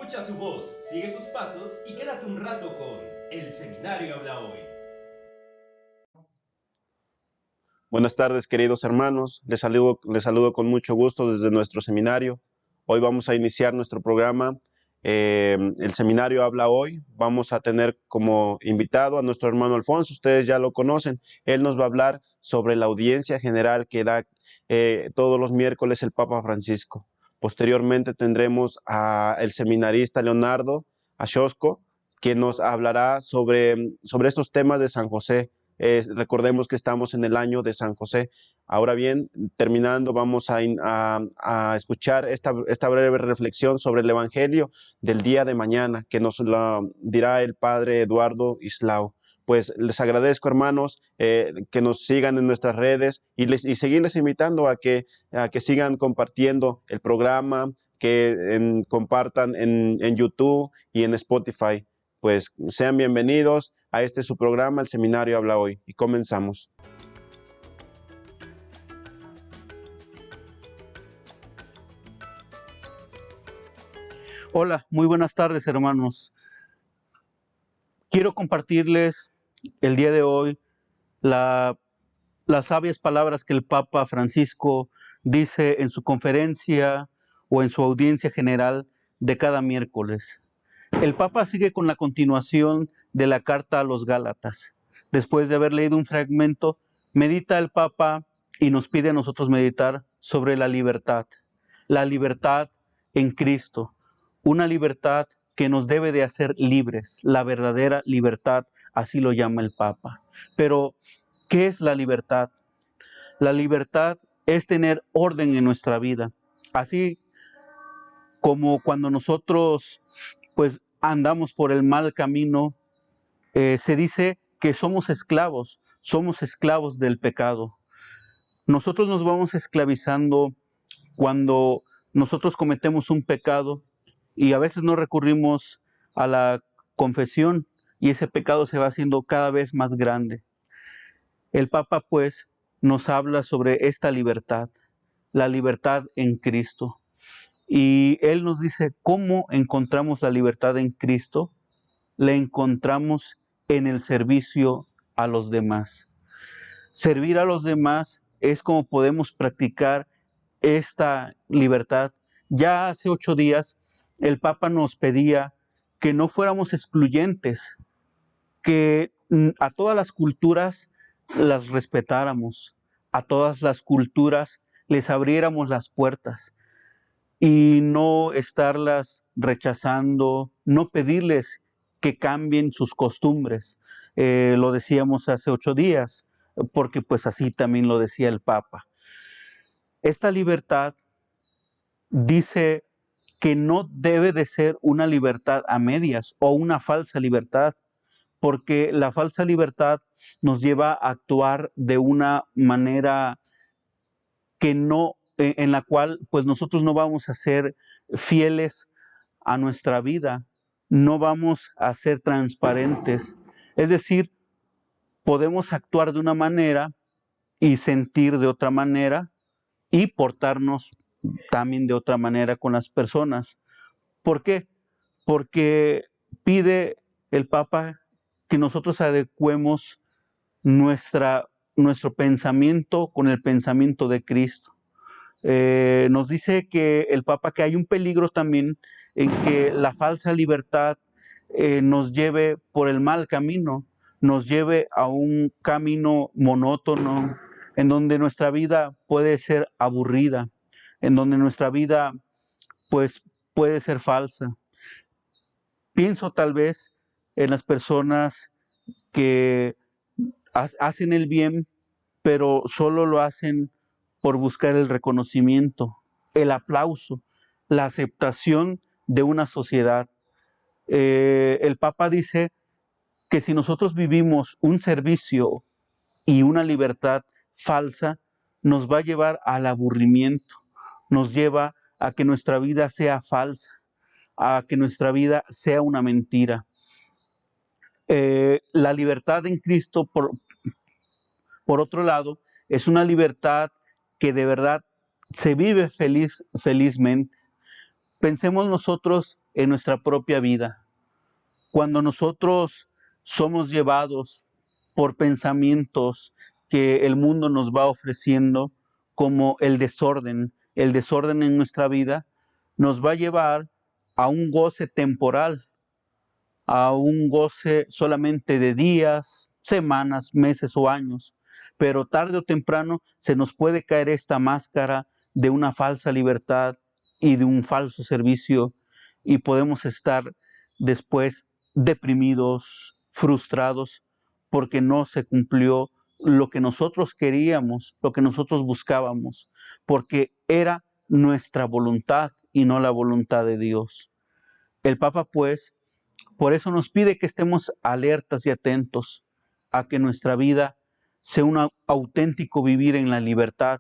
Escucha su voz, sigue sus pasos y quédate un rato con El Seminario Habla Hoy. Buenas tardes, queridos hermanos. Les saludo con mucho gusto desde nuestro seminario. Hoy vamos a iniciar nuestro programa. El Seminario Habla Hoy. Vamos a tener como invitado a nuestro hermano Alfonso. Ustedes ya lo conocen. Él nos va a hablar sobre la audiencia general que da todos los miércoles el Papa Francisco. Posteriormente tendremos al seminarista Leonardo Ashosco, quien nos hablará sobre estos temas de San José. Recordemos que estamos en el año de San José. Ahora bien, terminando, vamos a escuchar esta breve reflexión sobre el Evangelio del día de mañana, que nos la dirá el Padre Eduardo Islao. Pues les agradezco, hermanos, que nos sigan en nuestras redes y seguirles invitando a que sigan compartiendo el programa, que compartan en YouTube y en Spotify. Pues sean bienvenidos a su programa, El Seminario Habla Hoy, y comenzamos. Hola, muy buenas tardes, hermanos. Quiero compartirles el día de hoy las sabias palabras que el Papa Francisco dice en su conferencia o en su audiencia general de cada miércoles. El Papa sigue con la continuación de la carta a los Gálatas. Después de haber leído un fragmento, medita el Papa y nos pide a nosotros meditar sobre la libertad en Cristo, una libertad que nos debe de hacer libres, la verdadera libertad, así lo llama el Papa. Pero, ¿qué es la libertad? La libertad es tener orden en nuestra vida, así como cuando nosotros pues andamos por el mal camino, se dice que somos esclavos del pecado. Nosotros nos vamos esclavizando cuando nosotros cometemos un pecado y a veces no recurrimos a la confesión y ese pecado se va haciendo cada vez más grande. El Papa pues nos habla sobre esta libertad, la libertad en Cristo. Y Él nos dice cómo encontramos la libertad en Cristo. La encontramos en el servicio a los demás. Servir a los demás es como podemos practicar esta libertad. Ya hace 8 días el Papa nos pedía que no fuéramos excluyentes, que a todas las culturas las respetáramos, a todas las culturas les abriéramos las puertas y no estarlas rechazando, no pedirles que cambien sus costumbres. Lo decíamos hace 8 días, porque pues así también lo decía el Papa. Esta libertad dice que no debe de ser una libertad a medias o una falsa libertad, porque la falsa libertad nos lleva a actuar de una manera que no, en la cual pues nosotros no vamos a ser fieles a nuestra vida, no vamos a ser transparentes. Es decir, podemos actuar de una manera y sentir de otra manera y portarnos también de otra manera con las personas. ¿Por qué? Porque pide el Papa que nosotros adecuemos nuestro pensamiento con el pensamiento de Cristo. Nos dice que el Papa que hay un peligro también en que la falsa libertad nos lleve por el mal camino, nos lleve a un camino monótono, en donde nuestra vida puede ser aburrida, en donde nuestra vida pues puede ser falsa. Pienso tal vez en las personas que hacen el bien, pero solo lo hacen por buscar el reconocimiento, el aplauso, la aceptación de una sociedad. El Papa dice que si nosotros vivimos un servicio y una libertad falsa, nos va a llevar al aburrimiento, nos lleva a que nuestra vida sea falsa, a que nuestra vida sea una mentira. La libertad en Cristo, por otro lado, es una libertad que de verdad se vive felizmente, Pensemos nosotros en nuestra propia vida. Cuando nosotros somos llevados por pensamientos que el mundo nos va ofreciendo, como el desorden en nuestra vida, nos va a llevar a un goce temporal, a un goce solamente de días, semanas, meses o años. Pero tarde o temprano se nos puede caer esta máscara de una falsa libertad y de un falso servicio, y podemos estar después deprimidos, frustrados, porque no se cumplió lo que nosotros queríamos, lo que nosotros buscábamos, porque era nuestra voluntad y no la voluntad de Dios. El Papa, pues, por eso nos pide que estemos alertas y atentos a que nuestra vida sea un auténtico vivir en la libertad,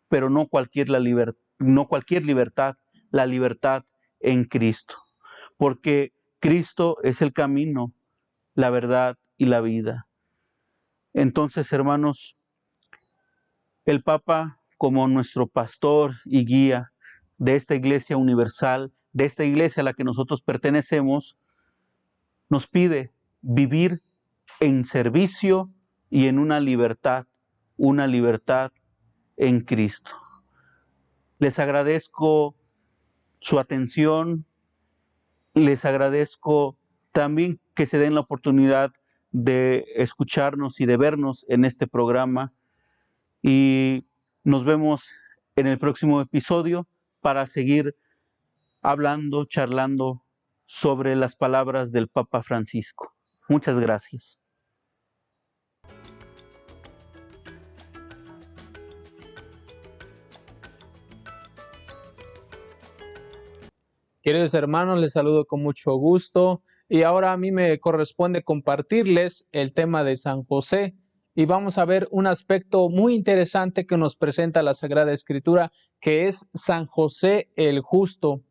pero no cualquier libertad, la libertad en Cristo. Porque Cristo es el camino, la verdad y la vida. Entonces, hermanos, el Papa, como nuestro pastor y guía de esta iglesia universal, de esta iglesia a la que nosotros pertenecemos, nos pide vivir en servicio y en una libertad en Cristo. Les agradezco su atención, les agradezco también que se den la oportunidad de escucharnos y de vernos en este programa, y nos vemos en el próximo episodio para seguir hablando, charlando sobre las palabras del Papa Francisco. Muchas gracias. Queridos hermanos, les saludo con mucho gusto y ahora a mí me corresponde compartirles el tema de San José y vamos a ver un aspecto muy interesante que nos presenta la Sagrada Escritura, que es San José el Justo.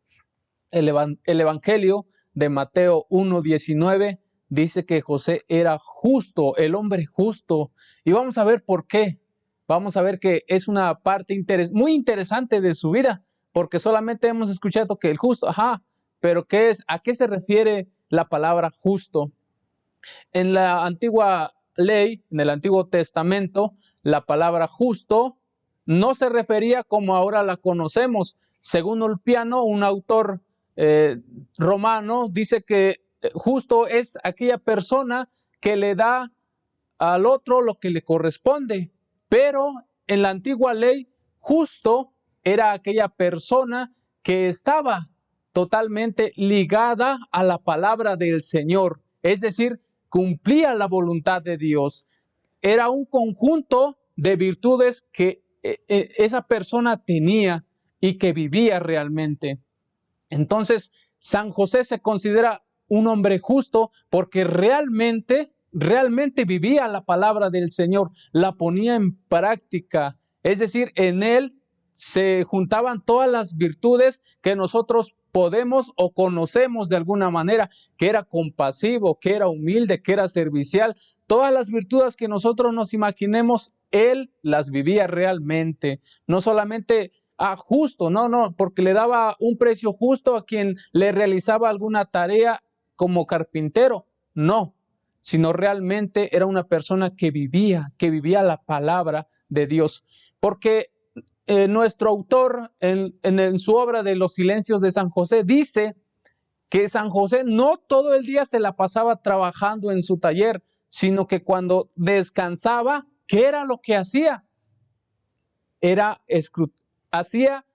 El Evangelio de Mateo 1:19 dice que José era justo, el hombre justo, y vamos a ver por qué. Vamos a ver que es una parte muy interesante de su vida, porque solamente hemos escuchado que el justo, pero ¿qué es? ¿A qué se refiere la palabra justo? En la antigua ley, en el Antiguo Testamento, la palabra justo no se refería como ahora la conocemos. Según Ulpiano, un autor romano, dice que justo es aquella persona que le da al otro lo que le corresponde, pero en la antigua ley, justo era aquella persona que estaba totalmente ligada a la palabra del Señor, es decir, cumplía la voluntad de Dios. Era un conjunto de virtudes que esa persona tenía y que vivía realmente. Entonces, San José se considera un hombre justo porque realmente vivía la palabra del Señor, la ponía en práctica. Es decir, en él se juntaban todas las virtudes que nosotros podemos o conocemos de alguna manera, que era compasivo, que era humilde, que era servicial. Todas las virtudes que nosotros nos imaginemos, él las vivía realmente. No solamente justo, no, porque le daba un precio justo a quien le realizaba alguna tarea como carpintero, no, sino realmente era una persona que vivía la palabra de Dios. Porque nuestro autor en su obra de Los Silencios de San José dice que San José no todo el día se la pasaba trabajando en su taller, sino que cuando descansaba, ¿qué era lo que hacía? Hacía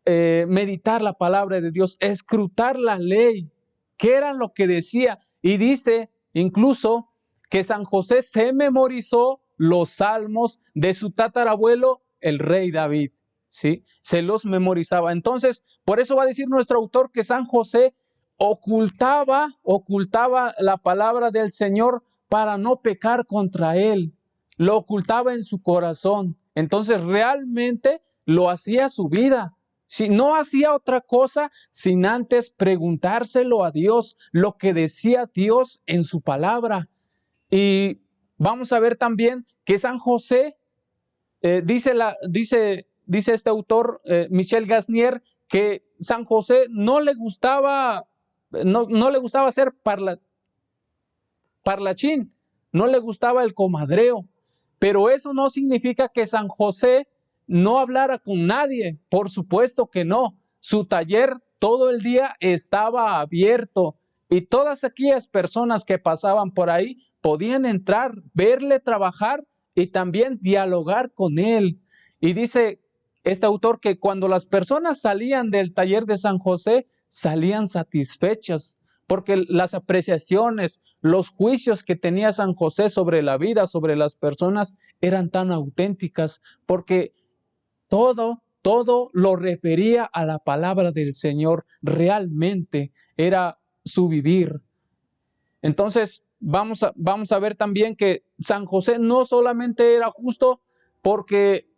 meditar la palabra de Dios, escrutar la ley, qué era lo que decía. Y dice incluso que San José se memorizó los salmos de su tatarabuelo, el rey David, ¿sí? Se los memorizaba. Entonces, por eso va a decir nuestro autor que San José ocultaba la palabra del Señor para no pecar contra él. Lo ocultaba en su corazón. Entonces, realmente lo hacía su vida. Si no hacía otra cosa sin antes preguntárselo a Dios, lo que decía Dios en su palabra. Y vamos a ver también que San José, dice este autor, Michel Gasnier, que San José no le gustaba, no le gustaba ser parlachín, no le gustaba el comadreo, pero eso no significa que San José no hablara con nadie, por supuesto que no. Su taller todo el día estaba abierto y todas aquellas personas que pasaban por ahí podían entrar, verle trabajar y también dialogar con él. Y dice este autor que cuando las personas salían del taller de San José, salían satisfechas, porque las apreciaciones, los juicios que tenía San José sobre la vida, sobre las personas, eran tan auténticas, porque todo lo refería a la palabra del Señor, realmente era su vivir. Entonces, vamos a ver también que San José no solamente era justo porque,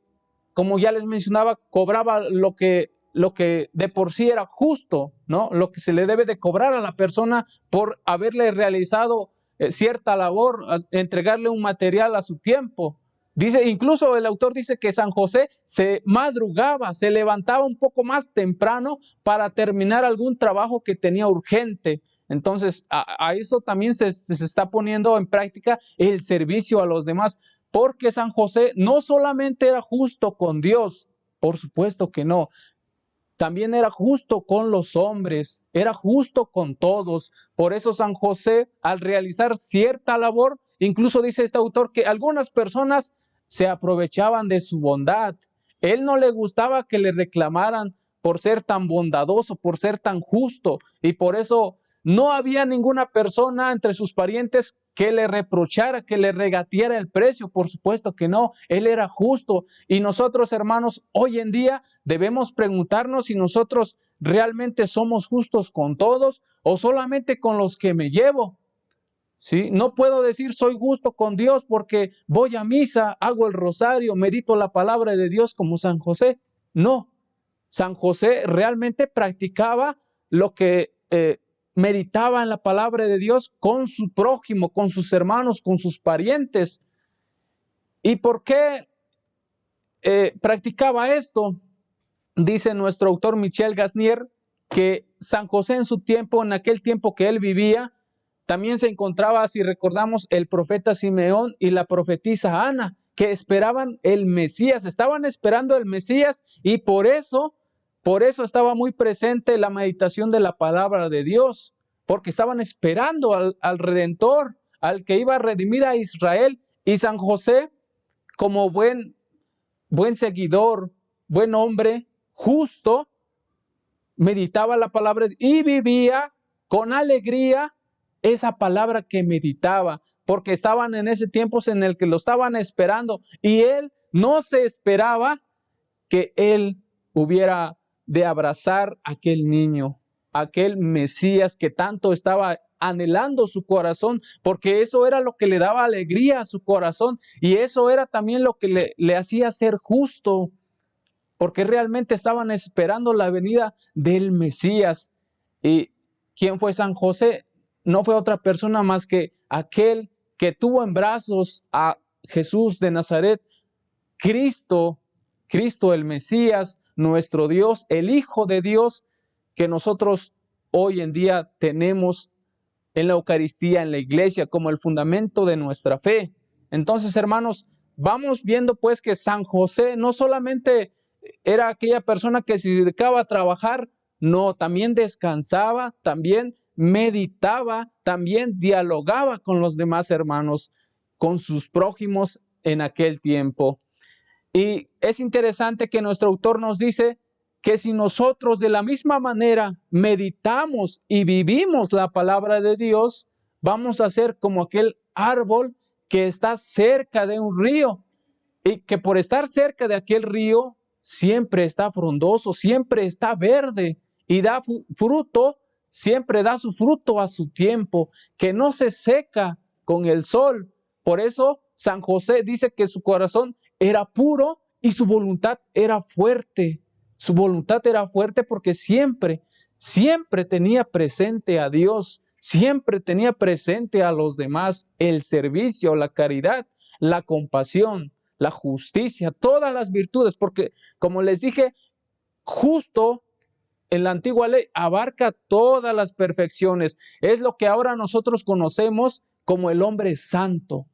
como ya les mencionaba, cobraba lo que de por sí era justo, ¿no? Lo que se le debe de cobrar a la persona por haberle realizado cierta labor, entregarle un material a su tiempo. Dice, incluso el autor dice que San José se madrugaba, se levantaba un poco más temprano para terminar algún trabajo que tenía urgente. Entonces, a eso también se está poniendo en práctica el servicio a los demás, porque San José no solamente era justo con Dios, por supuesto que no, también era justo con los hombres, era justo con todos. Por eso San José, al realizar cierta labor, incluso dice este autor que algunas personas se aprovechaban de su bondad. Él no le gustaba que le reclamaran por ser tan bondadoso, por ser tan justo, y por eso no había ninguna persona entre sus parientes que le reprochara, que le regateara el precio. Por supuesto que no, él era justo. Y nosotros, hermanos, hoy en día debemos preguntarnos si nosotros realmente somos justos con todos o solamente con los que me llevo. ¿Sí? No puedo decir soy justo con Dios porque voy a misa, hago el rosario, medito la palabra de Dios como San José. No, San José realmente practicaba lo que meditaba en la palabra de Dios con su prójimo, con sus hermanos, con sus parientes. ¿Y por qué practicaba esto? Dice nuestro autor Michel Gasnier que San José en su tiempo, en aquel tiempo que él vivía, también se encontraba, si recordamos, el profeta Simeón y la profetisa Ana, que esperaban el Mesías, estaban esperando el Mesías, y por eso estaba muy presente la meditación de la palabra de Dios, porque estaban esperando al Redentor, al que iba a redimir a Israel. Y San José, como buen seguidor, buen hombre, justo, meditaba la palabra y vivía con alegría esa palabra que meditaba, porque estaban en ese tiempo en el que lo estaban esperando, y él no se esperaba que él hubiera de abrazar a aquel niño, aquel Mesías que tanto estaba anhelando su corazón, porque eso era lo que le daba alegría a su corazón, y eso era también lo que le hacía ser justo, porque realmente estaban esperando la venida del Mesías. ¿Y quién fue San José? No fue otra persona más que aquel que tuvo en brazos a Jesús de Nazaret, Cristo el Mesías, nuestro Dios, el Hijo de Dios, que nosotros hoy en día tenemos en la Eucaristía, en la iglesia, como el fundamento de nuestra fe. Entonces, hermanos, vamos viendo pues que San José no solamente era aquella persona que se dedicaba a trabajar, no, también descansaba, también meditaba, también dialogaba con los demás hermanos, con sus prójimos en aquel tiempo. Y es interesante que nuestro autor nos dice que si nosotros de la misma manera meditamos y vivimos la palabra de Dios, vamos a ser como aquel árbol que está cerca de un río, y que por estar cerca de aquel río siempre está frondoso, siempre está verde y da fruto, siempre da su fruto a su tiempo, que no se seca con el sol. Por eso San José dice que su corazón era puro y su voluntad era fuerte. Su voluntad era fuerte porque siempre tenía presente a Dios, siempre tenía presente a los demás, el servicio, la caridad, la compasión, la justicia, todas las virtudes, porque como les dije, justo en la antigua ley abarca todas las perfecciones. Es lo que ahora nosotros conocemos como el hombre santo.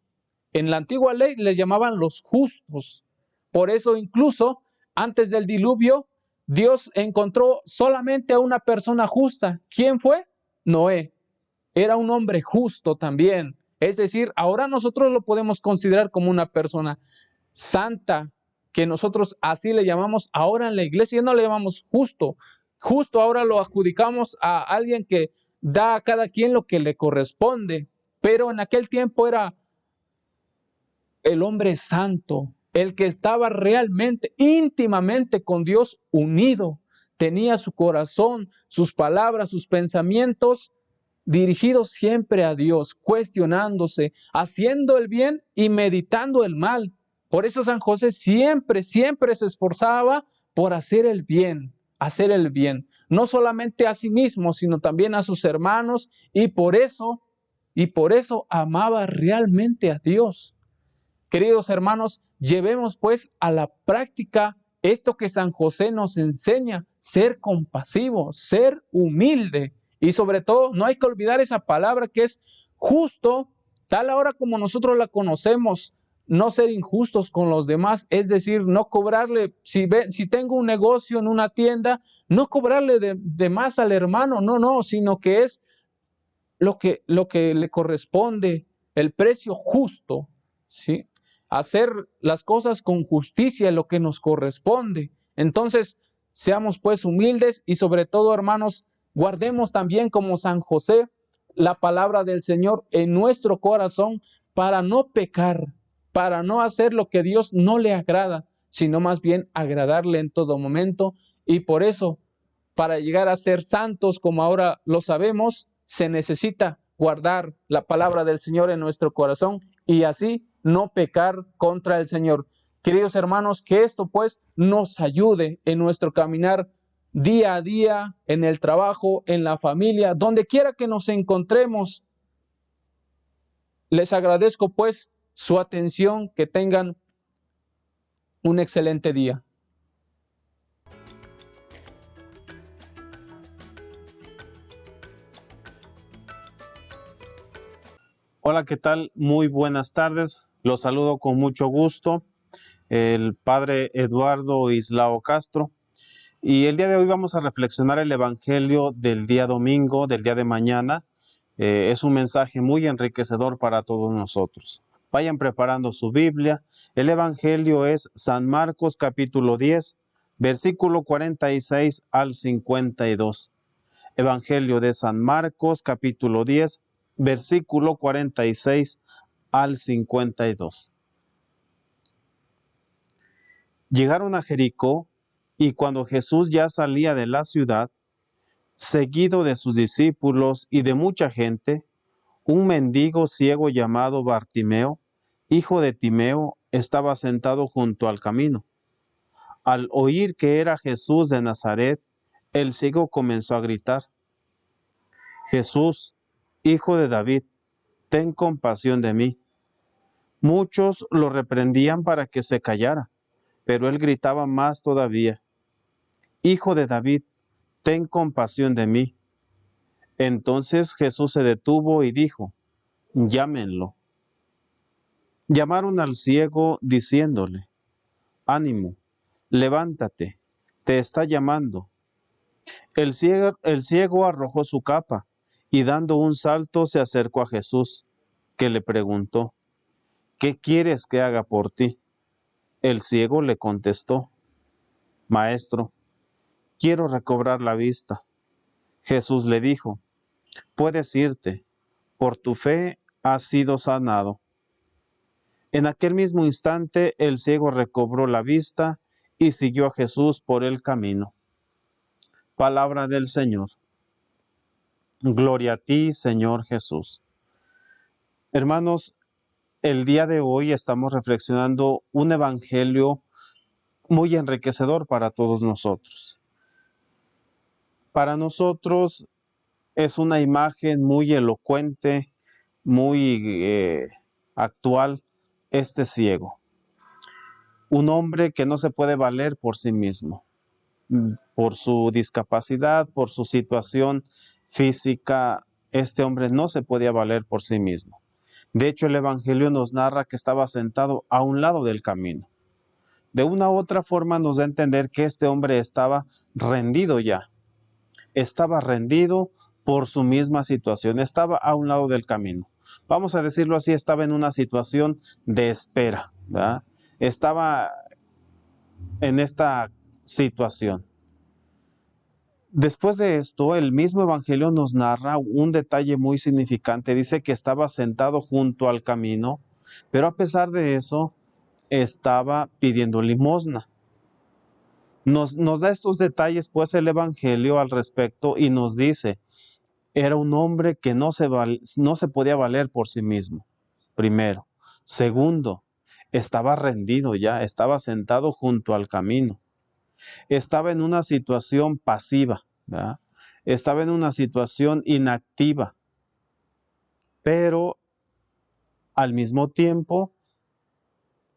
En la antigua ley les llamaban los justos. Por eso incluso antes del diluvio, Dios encontró solamente a una persona justa. ¿Quién fue? Noé. Era un hombre justo también. Es decir, ahora nosotros lo podemos considerar como una persona santa, que nosotros así le llamamos ahora en la iglesia, no le llamamos justo. Justo ahora lo adjudicamos a alguien que da a cada quien lo que le corresponde, pero en aquel tiempo era el hombre santo, el que estaba realmente, íntimamente con Dios unido, tenía su corazón, sus palabras, sus pensamientos dirigidos siempre a Dios, cuestionándose, haciendo el bien y meditando el mal. Por eso San José siempre se esforzaba por hacer el bien, no solamente a sí mismo, sino también a sus hermanos, y por eso amaba realmente a Dios. Queridos hermanos, llevemos pues a la práctica esto que San José nos enseña: ser compasivo, ser humilde, y sobre todo no hay que olvidar esa palabra que es justo, tal ahora como nosotros la conocemos. No ser injustos con los demás, es decir, no cobrarle, si tengo un negocio en una tienda, no cobrarle de más al hermano, no, sino que es lo que le corresponde, el precio justo, ¿sí? Hacer las cosas con justicia, lo que nos corresponde. Entonces, seamos pues humildes y sobre todo, hermanos, guardemos también como San José la palabra del Señor en nuestro corazón para no pecar, para no hacer lo que Dios no le agrada, sino más bien agradarle en todo momento. Y por eso, para llegar a ser santos como ahora lo sabemos, se necesita guardar la palabra del Señor en nuestro corazón y así no pecar contra el Señor. Queridos hermanos, que esto pues nos ayude en nuestro caminar día a día, en el trabajo, en la familia, donde quiera que nos encontremos. Les agradezco pues su atención, que tengan un excelente día. Hola, ¿qué tal? Muy buenas tardes. Los saludo con mucho gusto, el padre Eduardo Islao Castro. Y el día de hoy vamos a reflexionar el Evangelio del día domingo, del día de mañana. Es un mensaje muy enriquecedor para todos nosotros. Vayan preparando su Biblia. El Evangelio es San Marcos capítulo 10, versículo 46 al 52. Evangelio de San Marcos capítulo 10, versículo 46 al 52. Llegaron a Jericó, y cuando Jesús ya salía de la ciudad, seguido de sus discípulos y de mucha gente, un mendigo ciego llamado Bartimeo, hijo de Timeo, estaba sentado junto al camino. Al oír que era Jesús de Nazaret, el ciego comenzó a gritar: Jesús, Hijo de David, ten compasión de mí. Muchos lo reprendían para que se callara, pero él gritaba más todavía: Hijo de David, ten compasión de mí. Entonces Jesús se detuvo y dijo: Llámenlo. Llamaron al ciego diciéndole: Ánimo, levántate, te está llamando. El ciego arrojó su capa y dando un salto se acercó a Jesús, que le preguntó: ¿Qué quieres que haga por ti? El ciego le contestó: Maestro, quiero recobrar la vista. Jesús le dijo: Puedes irte, por tu fe has sido sanado. En aquel mismo instante el ciego recobró la vista y siguió a Jesús por el camino. Palabra del Señor. Gloria a ti, Señor Jesús. Hermanos, el día de hoy estamos reflexionando un evangelio muy enriquecedor para todos nosotros. Para nosotros es una imagen muy elocuente, muy actual, este ciego. Un hombre que no se puede valer por sí mismo. Por su discapacidad, por su situación física, este hombre no se podía valer por sí mismo. De hecho, el Evangelio nos narra que estaba sentado a un lado del camino. De una u otra forma nos da a entender que este hombre estaba rendido ya. Estaba rendido por su misma situación. Estaba a un lado del camino. Vamos a decirlo así, estaba en una situación de espera, ¿verdad? Estaba en esta situación. Después de esto, el mismo Evangelio nos narra un detalle muy significante. Dice que estaba sentado junto al camino, pero a pesar de eso, estaba pidiendo limosna. Nos da estos detalles, pues, el Evangelio al respecto y nos dice, era un hombre que no se podía valer por sí mismo, primero. Segundo, estaba rendido ya, estaba sentado junto al camino. Estaba en una situación pasiva, ¿verdad? Estaba en una situación inactiva, pero al mismo tiempo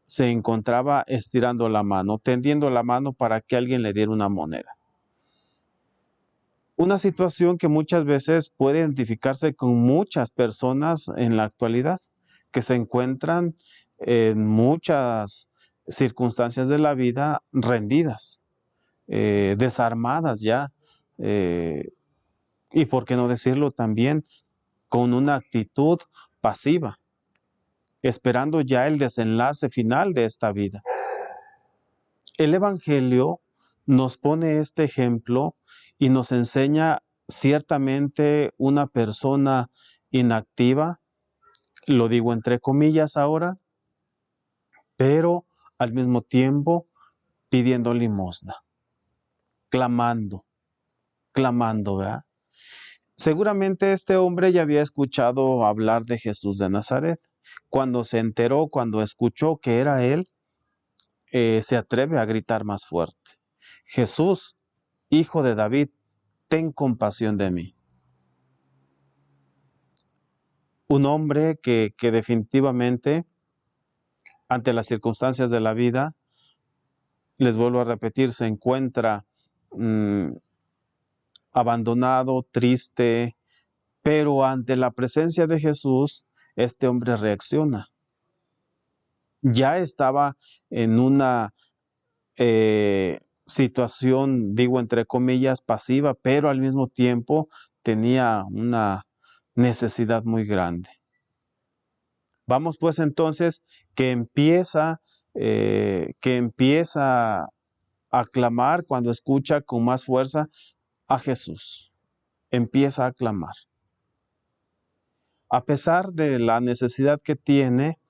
se encontraba estirando la mano, tendiendo la mano para que alguien le diera una moneda. Una situación que muchas veces puede identificarse con muchas personas en la actualidad, que se encuentran en muchas circunstancias de la vida rendidas, desarmadas ya, y por qué no decirlo también, con una actitud pasiva, esperando ya el desenlace final de esta vida. El Evangelio nos pone este ejemplo y nos enseña ciertamente una persona inactiva, lo digo entre comillas ahora, pero al mismo tiempo pidiendo limosna, clamando, ¿verdad? Seguramente este hombre ya había escuchado hablar de Jesús de Nazaret. Cuando se enteró, cuando escuchó que era él, se atreve a gritar más fuerte. Jesús, hijo de David, ten compasión de mí. Un hombre que definitivamente, ante las circunstancias de la vida, les vuelvo a repetir, se encuentra abandonado, triste, pero ante la presencia de Jesús, este hombre reacciona. Ya estaba en una situación, digo entre comillas, pasiva, pero al mismo tiempo tenía una necesidad muy grande. Vamos pues entonces que empieza a clamar cuando escucha con más fuerza a Jesús. Empieza a clamar. A pesar de la necesidad que tiene,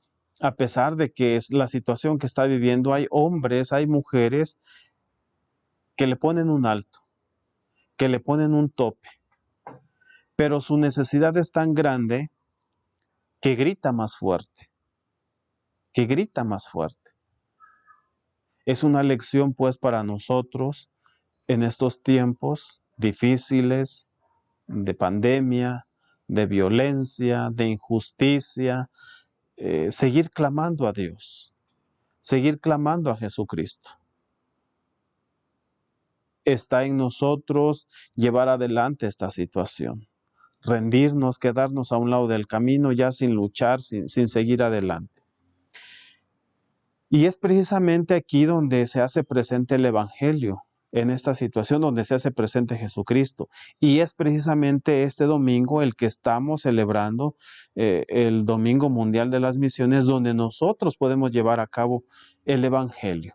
a pesar de que es la situación que está viviendo, hay hombres, hay mujeres que le ponen un alto, que le ponen un tope, pero su necesidad es tan grande que grita más fuerte, Es una lección pues para nosotros en estos tiempos difíciles de pandemia, de violencia, de injusticia, seguir clamando a Dios, seguir clamando a Jesucristo. Está en nosotros llevar adelante esta situación, rendirnos, quedarnos a un lado del camino ya sin luchar, sin seguir adelante. Y es precisamente aquí donde se hace presente el Evangelio, en esta situación donde se hace presente Jesucristo. Y es precisamente este domingo el que estamos celebrando, el Domingo Mundial de las Misiones, donde nosotros podemos llevar a cabo el Evangelio.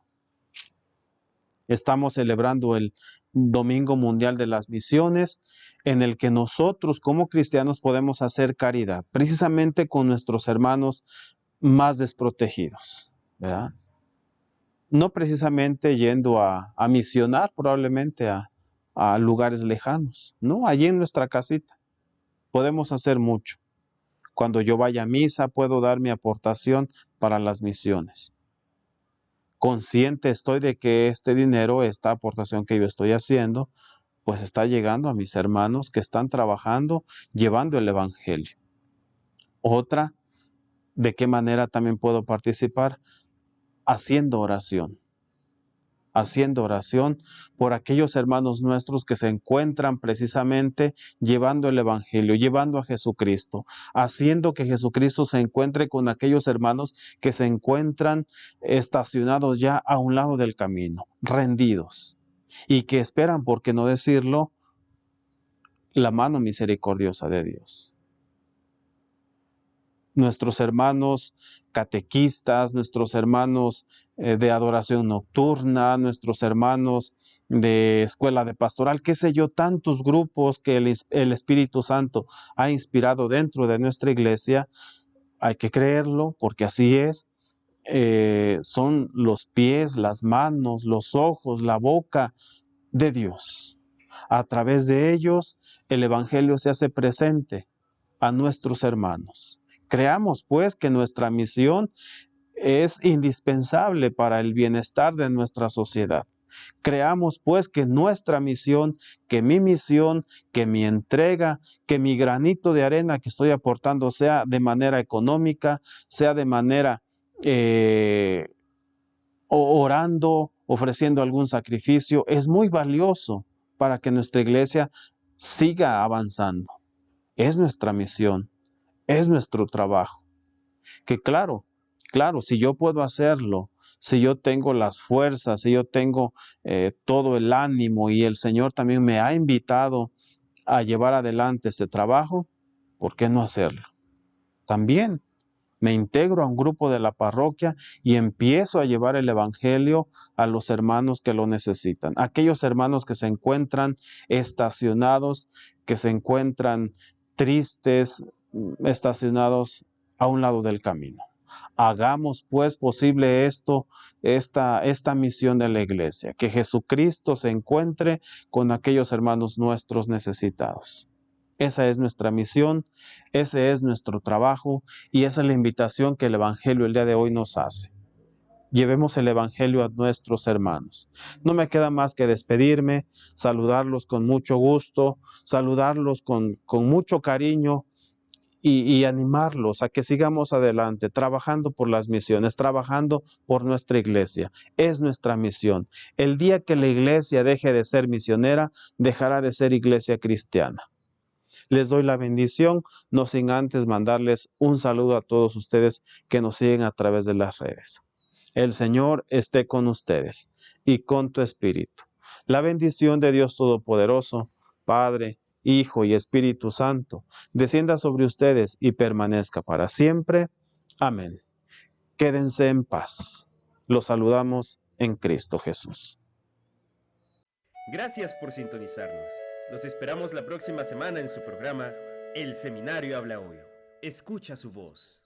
Estamos celebrando el Domingo Mundial de las Misiones, en el que nosotros como cristianos podemos hacer caridad, precisamente con nuestros hermanos más desprotegidos, ¿verdad? No precisamente yendo a misionar probablemente a lugares lejanos, no, allí en nuestra casita podemos hacer mucho. Cuando yo vaya a misa puedo dar mi aportación para las misiones. Consciente estoy de que este dinero, esta aportación que yo estoy haciendo, pues está llegando a mis hermanos que están trabajando, llevando el Evangelio. Otra, ¿de qué manera también puedo participar? Haciendo oración. haciendo oración por aquellos hermanos nuestros que se encuentran precisamente llevando el Evangelio, llevando a Jesucristo, haciendo que Jesucristo se encuentre con aquellos hermanos que se encuentran estacionados ya a un lado del camino, rendidos, y que esperan, por qué no decirlo, la mano misericordiosa de Dios. Nuestros hermanos catequistas, nuestros hermanos de adoración nocturna, nuestros hermanos de escuela de pastoral, qué sé yo, tantos grupos que el Espíritu Santo ha inspirado dentro de nuestra iglesia, hay que creerlo porque así es, son los pies, las manos, los ojos, la boca de Dios. A través de ellos, el Evangelio se hace presente a nuestros hermanos. Creamos, pues, que nuestra misión es indispensable para el bienestar de nuestra sociedad. Creamos, pues, que nuestra misión, que mi misión, que mi entrega, que mi granito de arena que estoy aportando, sea de manera económica, sea de manera orando, ofreciendo algún sacrificio, es muy valioso para que nuestra iglesia siga avanzando. Es nuestra misión, es nuestro trabajo. Que claro, si yo puedo hacerlo, si yo tengo las fuerzas, si yo tengo todo el ánimo y el Señor también me ha invitado a llevar adelante ese trabajo, ¿por qué no hacerlo? También me integro a un grupo de la parroquia y empiezo a llevar el Evangelio a los hermanos que lo necesitan. Aquellos hermanos que se encuentran estacionados, que se encuentran tristes, estacionados a un lado del camino. Hagamos pues posible esta misión de la iglesia, que Jesucristo se encuentre con aquellos hermanos nuestros necesitados. Esa es nuestra misión, ese es nuestro trabajo y esa es la invitación que el Evangelio el día de hoy nos hace. Llevemos el Evangelio a nuestros hermanos. No me queda más que despedirme, saludarlos con mucho gusto, saludarlos con mucho cariño y animarlos a que sigamos adelante, trabajando por las misiones, trabajando por nuestra iglesia. Es nuestra misión. El día que la iglesia deje de ser misionera, dejará de ser iglesia cristiana. Les doy la bendición, no sin antes mandarles un saludo a todos ustedes que nos siguen a través de las redes. El Señor esté con ustedes y con tu espíritu. La bendición de Dios Todopoderoso, Padre, Hijo y Espíritu Santo, descienda sobre ustedes y permanezca para siempre. Amén. Quédense en paz. Los saludamos en Cristo Jesús. Gracias por sintonizarnos. Los esperamos la próxima semana en su programa El Seminario Habla Hoy. Escucha su voz.